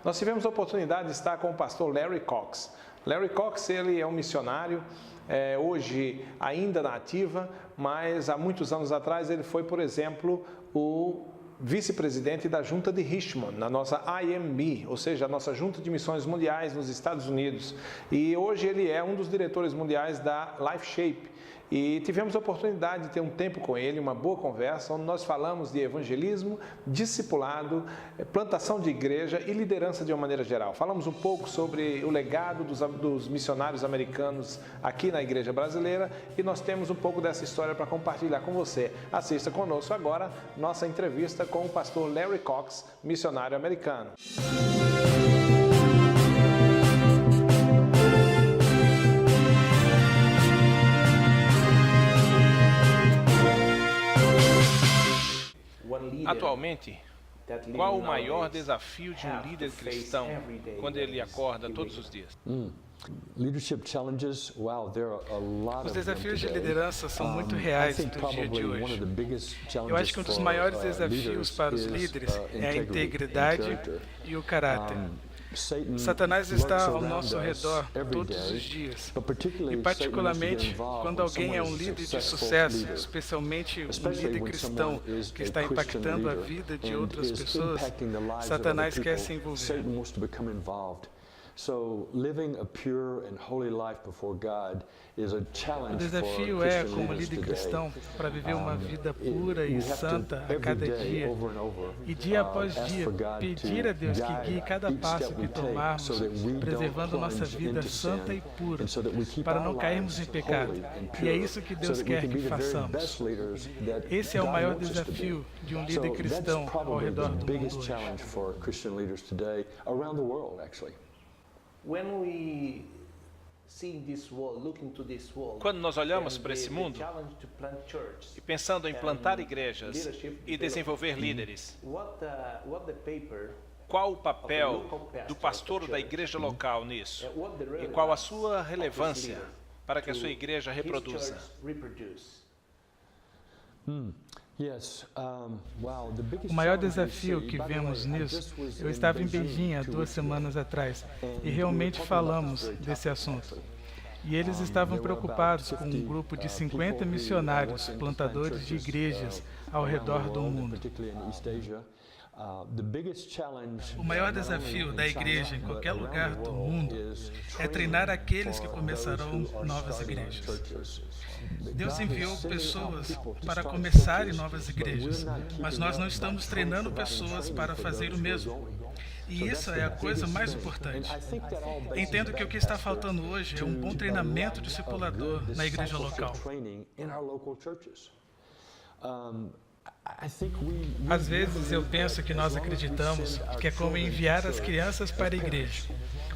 Nós tivemos a oportunidade de estar com o pastor Larry Cox. Larry Cox, ele é um missionário, hoje ainda na ativa, mas há muitos anos atrás ele foi, por exemplo, o vice-presidente da Junta de Richmond, na nossa IMB, ou seja, a nossa Junta de Missões Mundiais nos Estados Unidos. E hoje ele é um dos diretores mundiais da Life Shape. E tivemos a oportunidade de ter um tempo com ele, uma boa conversa, onde nós falamos de evangelismo, discipulado, plantação de igreja e liderança de uma maneira geral. Falamos um pouco sobre o legado dos missionários americanos aqui na igreja brasileira e nós temos um pouco dessa história para compartilhar com você. Assista conosco agora nossa entrevista com o pastor Larry Cox, missionário americano. Atualmente, qual o maior desafio de um líder cristão quando ele acorda todos os dias? Os desafios de liderança são muito reais no dia de hoje. Eu acho que um dos maiores desafios para os líderes é a integridade e o caráter. Satanás está ao nosso redor todos os dias, e particularmente quando alguém é um líder de sucesso, especialmente um líder cristão que está impactando a vida de outras pessoas, Satanás quer se envolver. O desafio é, como líder cristão, para viver uma vida pura e santa a cada dia, e dia após dia, pedir a Deus que guie cada passo que tomarmos, preservando nossa vida santa e pura, para não cairmos em pecado. E é isso que Deus quer que façamos. Esse é o maior desafio de um líder cristão ao redor do mundo hoje. Quando nós olhamos para esse mundo e pensando em plantar igrejas e desenvolver líderes, qual o papel do pastor da igreja local nisso? E qual a sua relevância para que a sua igreja reproduza? O maior desafio que vemos nisso, eu estava em Beijing há 2 semanas atrás e realmente falamos desse assunto. E eles estavam preocupados com um grupo de 50 missionários, plantadores de igrejas ao redor do mundo. O maior desafio da igreja em qualquer lugar do mundo é treinar aqueles que começarão novas igrejas. Deus enviou pessoas para começarem novas igrejas, mas nós não estamos treinando pessoas para fazer o mesmo. E isso é a coisa mais importante. Entendo que o que está faltando hoje é um bom treinamento discipulador na igreja local. Às vezes eu penso que nós acreditamos que é como enviar as crianças para a igreja.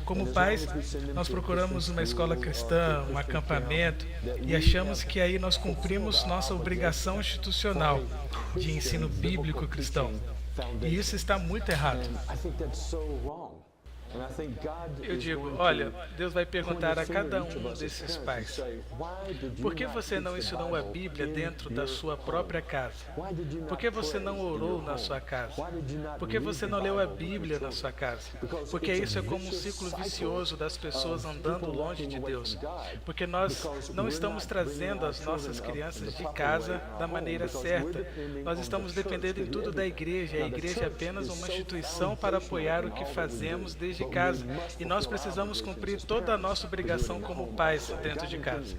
Como pais, nós procuramos uma escola cristã, um acampamento, e achamos que aí nós cumprimos nossa obrigação institucional de ensino bíblico cristão. E isso está muito errado. Eu digo, olha, Deus vai perguntar a cada um desses pais: por que você não ensinou a Bíblia dentro da sua própria casa? Por que você não orou na sua casa? Por que você não leu a Bíblia na sua casa? Porque isso é como um ciclo vicioso das pessoas andando longe de Deus. Porque nós não estamos trazendo as nossas crianças de casa da maneira certa. Nós estamos dependendo em tudo da igreja. A igreja é apenas uma instituição para apoiar o que fazemos desde casa, e nós precisamos cumprir toda a nossa obrigação como pais dentro de casa.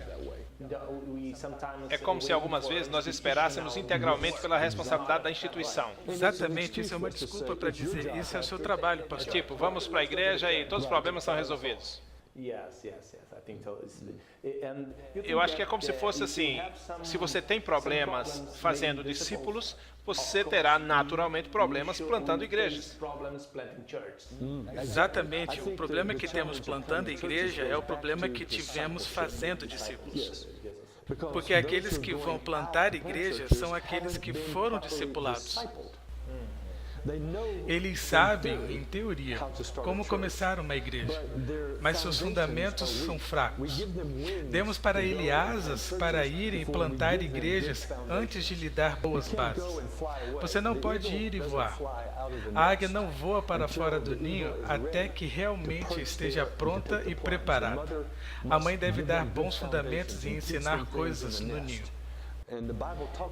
É como se algumas vezes nós esperássemos integralmente pela responsabilidade da instituição. Exatamente, isso é uma desculpa para dizer, isso é o seu trabalho, pastor. Tipo, vamos para a igreja e todos os problemas são resolvidos. Eu acho que é como se fosse assim, se você tem problemas fazendo discípulos, você terá naturalmente problemas plantando igrejas. Exatamente, o problema que temos plantando a igreja é o problema que tivemos fazendo discípulos. Porque aqueles que vão plantar igrejas são aqueles que foram discipulados. Eles sabem, em teoria, como começar uma igreja, mas seus fundamentos são fracos. Demos para ele asas para irem plantar igrejas antes de lhe dar boas bases. Você não pode ir e voar. A águia não voa para fora do ninho até que realmente esteja pronta e preparada. A mãe deve dar bons fundamentos e ensinar coisas no ninho.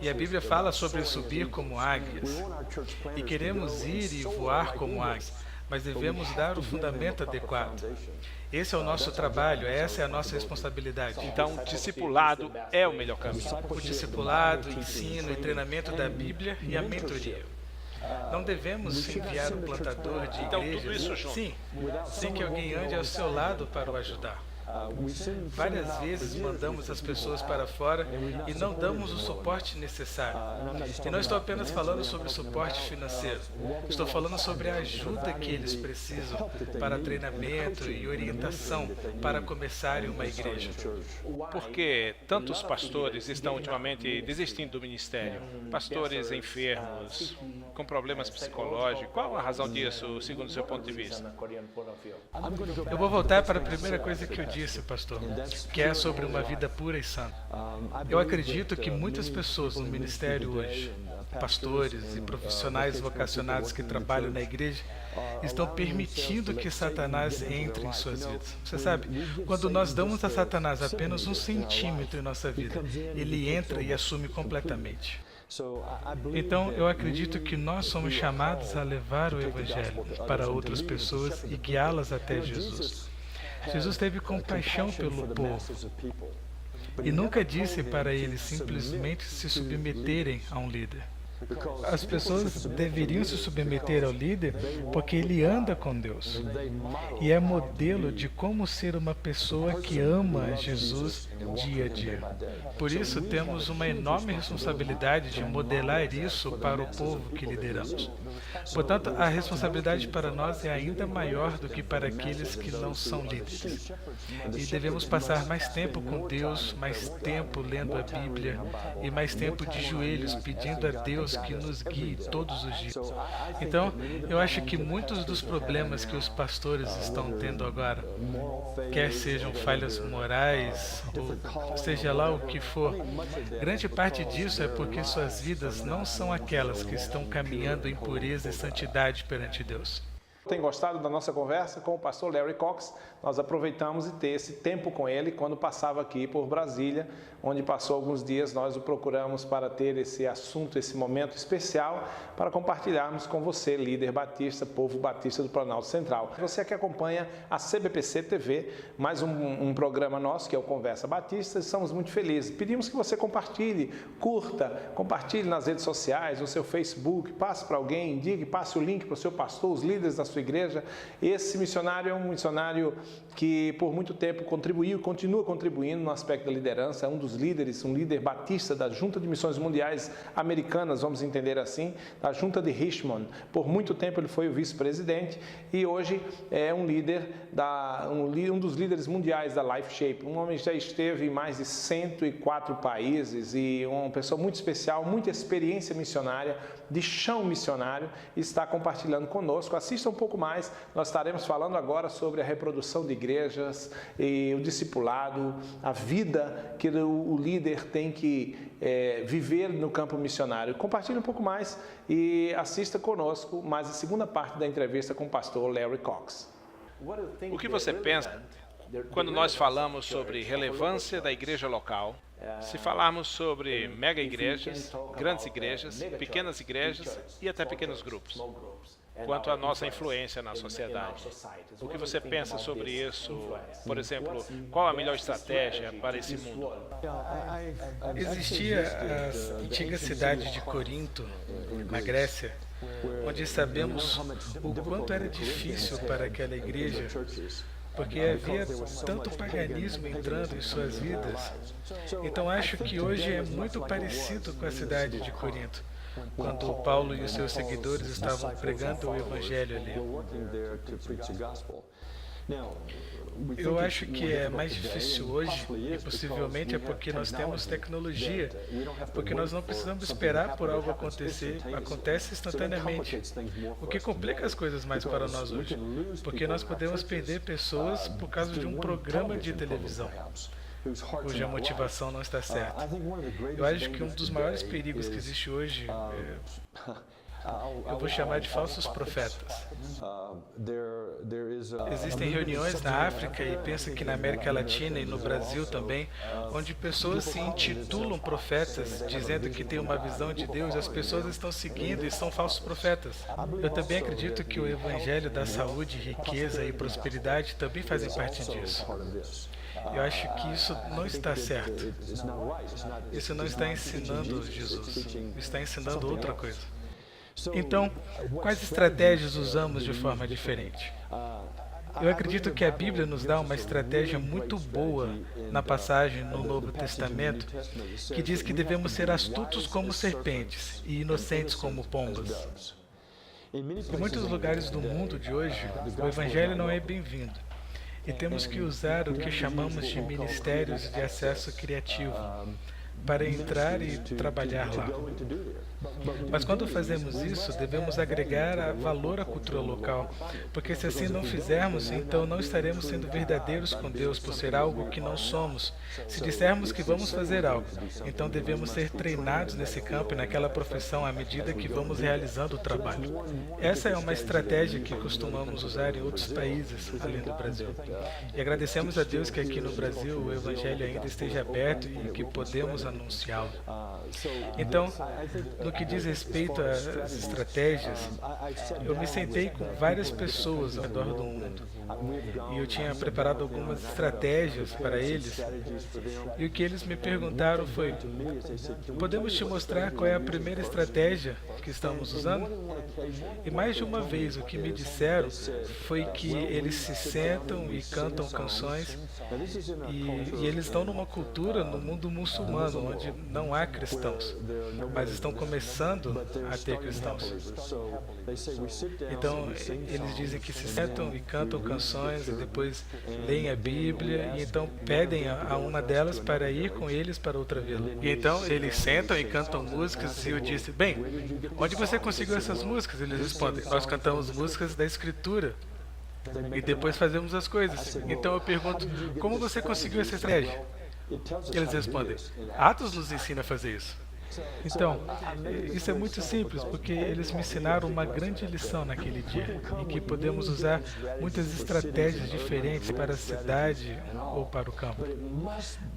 E a Bíblia fala sobre subir como águias. E queremos ir e voar como águias, mas devemos dar o fundamento adequado. Esse é o nosso trabalho, essa é a nossa responsabilidade. Então, discipulado é o melhor caminho. O discipulado, o ensino e treinamento da Bíblia e a mentoria. Não devemos enviar um plantador de Então, igrejas tudo isso junto. sem que alguém ande ao seu lado para o ajudar. Várias vezes mandamos as pessoas para fora e não damos o suporte necessário. E não estou apenas falando sobre suporte financeiro. Estou falando sobre a ajuda que eles precisam para treinamento e orientação para começarem uma igreja. Por que tantos pastores estão ultimamente desistindo do ministério? Pastores enfermos, com problemas psicológicos. Qual a razão disso, segundo o seu ponto de vista? Eu vou voltar para a primeira coisa que eu disse, pastor, que é sobre uma vida pura e santa. Eu acredito que muitas pessoas no ministério hoje, pastores e profissionais vocacionados que trabalham na igreja, estão permitindo que Satanás entre em suas vidas. Você sabe, quando nós damos a Satanás apenas 1 centímetro em nossa vida, ele entra e assume completamente. Então, eu acredito que nós somos chamados a levar o Evangelho para outras pessoas e guiá-las até Jesus. Jesus teve compaixão pelo povo e nunca disse para eles simplesmente se submeterem a um líder. As pessoas deveriam se submeter ao líder porque ele anda com Deus e é modelo de como ser uma pessoa que ama Jesus dia a dia. Por isso, temos uma enorme responsabilidade de modelar isso para o povo que lideramos. Portanto, a responsabilidade para nós é ainda maior do que para aqueles que não são líderes. E devemos passar mais tempo com Deus, mais tempo lendo a Bíblia e mais tempo de joelhos pedindo a Deus que nos guie todos os dias. Então, eu acho que muitos dos problemas que os pastores estão tendo agora, quer sejam falhas morais, ou seja lá o que for, grande parte disso é porque suas vidas não são aquelas que estão caminhando em pureza e santidade perante Deus. Tem gostado da nossa conversa com o pastor Larry Cox? Nós aproveitamos de ter esse tempo com ele quando passava aqui por Brasília, onde passou alguns dias. Nós o procuramos para ter esse assunto, esse momento especial para compartilharmos com você, líder batista, povo batista do Planalto Central. Você que acompanha a CBPC TV, mais um programa nosso que é o Conversa Batista, estamos muito felizes. Pedimos que você compartilhe, curta, compartilhe nas redes sociais, no seu Facebook, passe para alguém, indique, passe o link para o seu pastor, os líderes da sua igreja. Esse missionário é um missionário que por muito tempo contribuiu, continua contribuindo no aspecto da liderança, é um dos líderes, um líder batista da Junta de Missões Mundiais Americanas, vamos entender assim, da Junta de Richmond. Por muito tempo ele foi o vice-presidente e hoje é um líder, um dos líderes mundiais da Life Shape. Um homem que já esteve em mais de 104 países e uma pessoa muito especial, muita experiência missionária, de chão missionário, e está compartilhando conosco. Assista um pouco mais, nós estaremos falando agora sobre a reprodução de igrejas e o discipulado, a vida que o líder tem que viver no campo missionário. Compartilhe um pouco mais e assista conosco mais a segunda parte da entrevista com o pastor Larry Cox. O que você pensa quando nós falamos sobre relevância da igreja local? Se falarmos sobre mega igrejas, grandes igrejas, pequenas igrejas e até pequenos grupos, quanto à nossa influência na sociedade. O que você pensa sobre isso? Por exemplo, qual a melhor estratégia para esse mundo? Existia a antiga cidade de Corinto, na Grécia, onde sabemos o quanto era difícil para aquela igreja, porque havia tanto paganismo entrando em suas vidas. Então acho que hoje é muito parecido com a cidade de Corinto, quando Paulo e os seus seguidores estavam pregando o Evangelho ali. Eu acho que é mais difícil hoje, e possivelmente é porque nós temos tecnologia, porque nós não precisamos esperar por algo acontecer, acontece instantaneamente, o que complica as coisas mais para nós hoje, porque nós podemos perder pessoas por causa de um programa de televisão, cuja motivação não está certa. Eu acho que um dos maiores perigos que existe hoje eu vou chamar de falsos profetas. Existem reuniões na África e penso que na América Latina e no Brasil também, onde pessoas se intitulam profetas, dizendo que têm uma visão de Deus, e as pessoas estão seguindo e são falsos profetas. Eu também acredito que o evangelho da saúde, riqueza e prosperidade também fazem parte disso. Eu acho que isso não está certo. Isso não está ensinando Jesus, está ensinando outra coisa. Então, quais estratégias usamos de forma diferente? Eu acredito que a Bíblia nos dá uma estratégia muito boa na passagem no Novo Testamento, que diz que devemos ser astutos como serpentes e inocentes como pombas. Em muitos lugares do mundo de hoje, o Evangelho não é bem-vindo. E temos que usar o que chamamos de ministérios de acesso criativo para entrar e trabalhar lá. Mas quando fazemos isso, devemos agregar valor à cultura local, porque se assim não fizermos, então não estaremos sendo verdadeiros com Deus por ser algo que não somos. Se dissermos que vamos fazer algo, então devemos ser treinados nesse campo e naquela profissão à medida que vamos realizando o trabalho. Essa é uma estratégia que costumamos usar em outros países, além do Brasil. E agradecemos a Deus que aqui no Brasil o Evangelho ainda esteja aberto e que podemos anunciá-lo. Então, no que diz respeito às estratégias, eu me sentei com várias pessoas ao redor do mundo e eu tinha preparado algumas estratégias para eles e o que eles me perguntaram foi: podemos te mostrar qual é a primeira estratégia que estamos usando? E mais de uma vez o que me disseram foi que eles se sentam e cantam canções e eles estão numa cultura no mundo muçulmano onde não há cristãos, mas estão começando a ter cristãos. Então, eles dizem que se sentam e cantam canções e depois leem a Bíblia e então pedem a uma delas para ir com eles para outra vila. E então, eles sentam e cantam músicas e eu disse: bem, onde você conseguiu essas músicas? Eles respondem: nós cantamos músicas da Escritura e depois fazemos as coisas. Então eu pergunto: como você conseguiu essa estratégia? Eles respondem: Atos nos ensina a fazer isso. Então, isso é muito simples, porque eles me ensinaram uma grande lição naquele dia, em que podemos usar muitas estratégias diferentes para a cidade ou para o campo,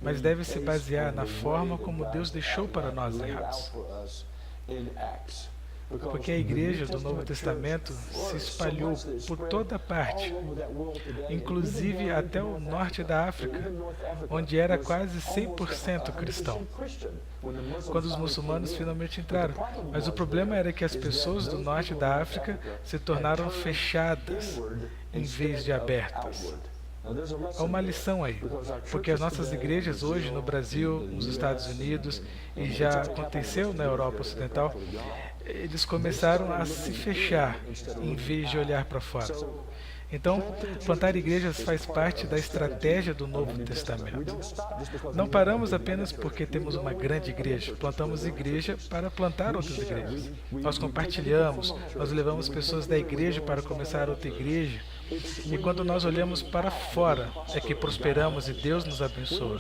mas deve se basear na forma como Deus deixou para nós em Atos. Porque a igreja do Novo Testamento se espalhou por toda parte, inclusive até o norte da África, onde era quase 100% cristão, quando os muçulmanos finalmente entraram. Mas o problema era que as pessoas do norte da África se tornaram fechadas em vez de abertas. Há uma lição aí, porque as nossas igrejas hoje no Brasil, nos Estados Unidos e já aconteceu na Europa Ocidental, eles começaram a se fechar em vez de olhar para fora. Então, plantar igrejas faz parte da estratégia do Novo Testamento. Não paramos apenas porque temos uma grande igreja, plantamos igreja para plantar outras igrejas. Nós compartilhamos, nós levamos pessoas da igreja para começar outra igreja. E quando nós olhamos para fora, é que prosperamos e Deus nos abençoa.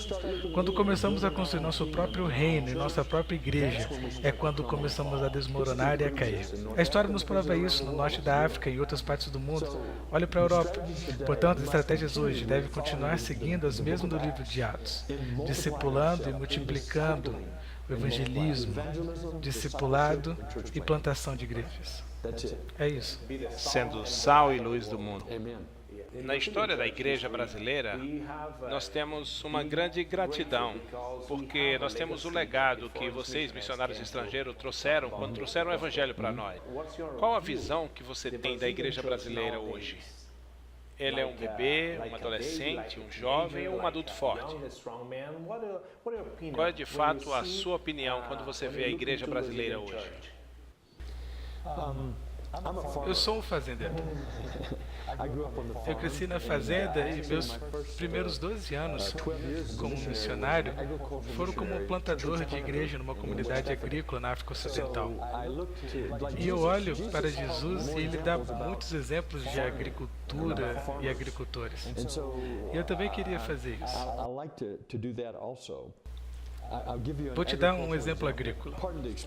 Quando começamos a construir nosso próprio reino e nossa própria igreja, é quando começamos a desmoronar e a cair. A história nos prova isso no norte da África e em outras partes do mundo. Olhe para a Europa. Portanto, as estratégias hoje devem continuar seguindo as mesmas do livro de Atos, discipulando e multiplicando o evangelismo, discipulado e plantação de igrejas. É isso. Sendo sal e luz do mundo. Na história da igreja brasileira, nós temos uma grande gratidão, porque nós temos o legado que vocês, missionários estrangeiros, trouxeram quando trouxeram o evangelho para nós. Qual a visão que você tem da igreja brasileira hoje? Ele é um bebê, um adolescente, um jovem ou um adulto forte? Qual é de fato a sua opinião quando você vê a igreja brasileira hoje? Eu sou um fazendeiro. Eu cresci na fazenda e meus primeiros 12 anos como missionário foram como plantador de igreja numa comunidade agrícola na África Ocidental. E eu olho para Jesus e ele dá muitos exemplos de agricultura e agricultores. E eu também queria fazer isso. Vou te dar um exemplo agrícola.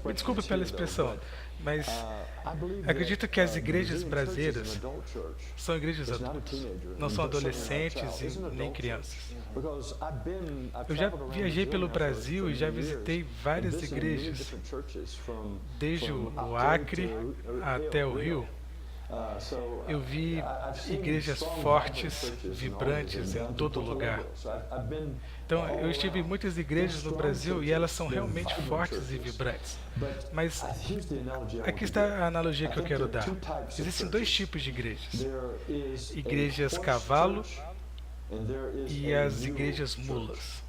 Me desculpe pela expressão, mas acredito que as igrejas brasileiras são igrejas adultas, não são adolescentes e nem crianças. Eu já viajei pelo Brasil e já visitei várias igrejas, desde o Acre até o Rio. Eu vi igrejas fortes, vibrantes em todo lugar. Então, eu estive em muitas igrejas no Brasil e elas são realmente fortes e vibrantes. Mas aqui está a analogia que eu quero dar. Existem dois tipos de igrejas. Igrejas cavalo e as igrejas mulas.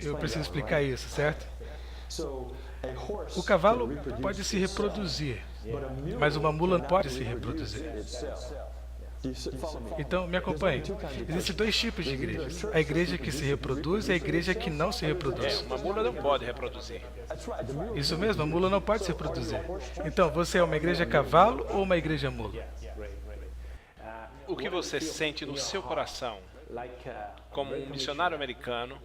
Eu preciso explicar isso, certo? O cavalo pode se reproduzir, mas uma mula não pode se reproduzir. Então, me acompanhe. Existem dois tipos de igrejas. A igreja que se reproduz e a igreja que não se reproduz. Uma mula não pode reproduzir. Isso mesmo, a mula não pode se reproduzir. Então, você é uma igreja cavalo ou uma igreja mula? O que você sente no seu coração, como um missionário americano,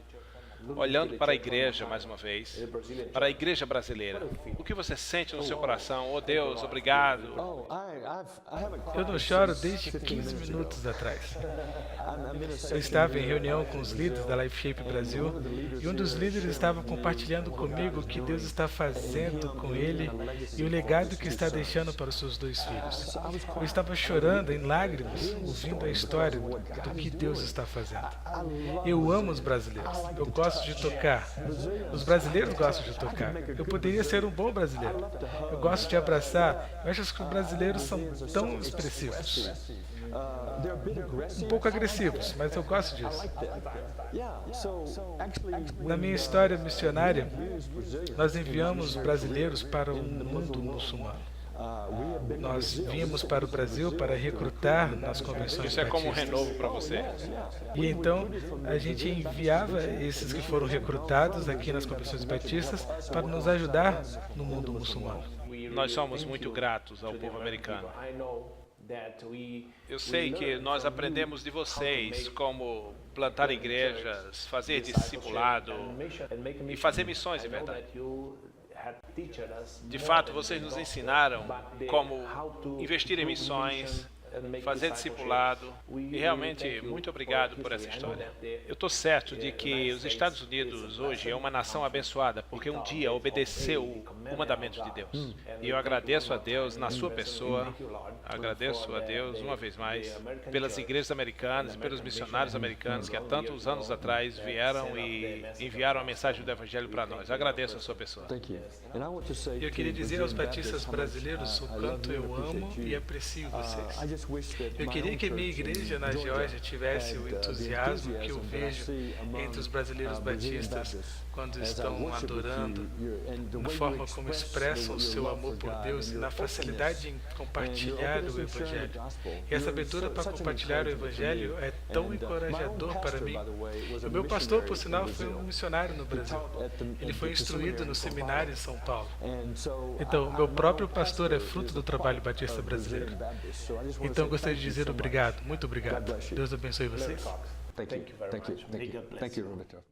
olhando para a igreja, mais uma vez, para a igreja brasileira, o que você sente no seu coração? Oh Deus, obrigado. Eu não choro desde 15 minutos atrás. Eu estava em reunião com os líderes da Life Shape Brasil e um dos líderes estava compartilhando comigo o que Deus está fazendo com ele e o legado que está deixando para os seus dois filhos. Eu estava chorando em lágrimas, ouvindo a história do que Deus está fazendo. Eu amo os brasileiros. Eu gosto de tocar. Os brasileiros gostam de tocar. Eu poderia ser um bom brasileiro. Eu gosto de abraçar. Eu acho que os brasileiros são tão expressivos. Um pouco agressivos, mas eu gosto disso. Na minha história missionária, nós enviamos brasileiros para o mundo muçulmano. Nós viemos para o Brasil para recrutar nas convenções Isso é como um batistas. renovo para você. E então a gente enviava esses que foram recrutados aqui nas convenções batistas para nos ajudar no mundo muçulmano. Nós somos muito gratos ao povo americano. Eu sei que nós aprendemos de vocês como plantar igrejas, fazer discipulado e fazer missões de verdade. De fato, vocês nos ensinaram como investir em missões, fazer discipulado, e realmente muito obrigado por essa história. Eu estou certo de que os Estados Unidos hoje é uma nação abençoada, porque um dia obedeceu o mandamento de Deus. E eu agradeço a Deus na sua pessoa, agradeço a Deus uma vez mais, pelas igrejas americanas e pelos missionários americanos que há tantos anos atrás vieram e enviaram a mensagem do Evangelho para nós. Eu agradeço a sua pessoa. E eu queria dizer aos batistas brasileiros o quanto eu amo e aprecio vocês. Eu queria que a minha igreja na Geórgia tivesse o entusiasmo que eu vejo entre os brasileiros batistas quando estão adorando, na forma como expressam o seu amor por Deus e na facilidade em compartilhar o Evangelho. E essa abertura para compartilhar o Evangelho é tão encorajador para mim. O meu pastor, por sinal, foi um missionário no Brasil. Ele foi instruído no seminário em São Paulo. Então, o meu próprio pastor é fruto do trabalho batista brasileiro. Então, eu gostaria de dizer obrigado, muito obrigado. Deus abençoe vocês. Thank you, Roberto.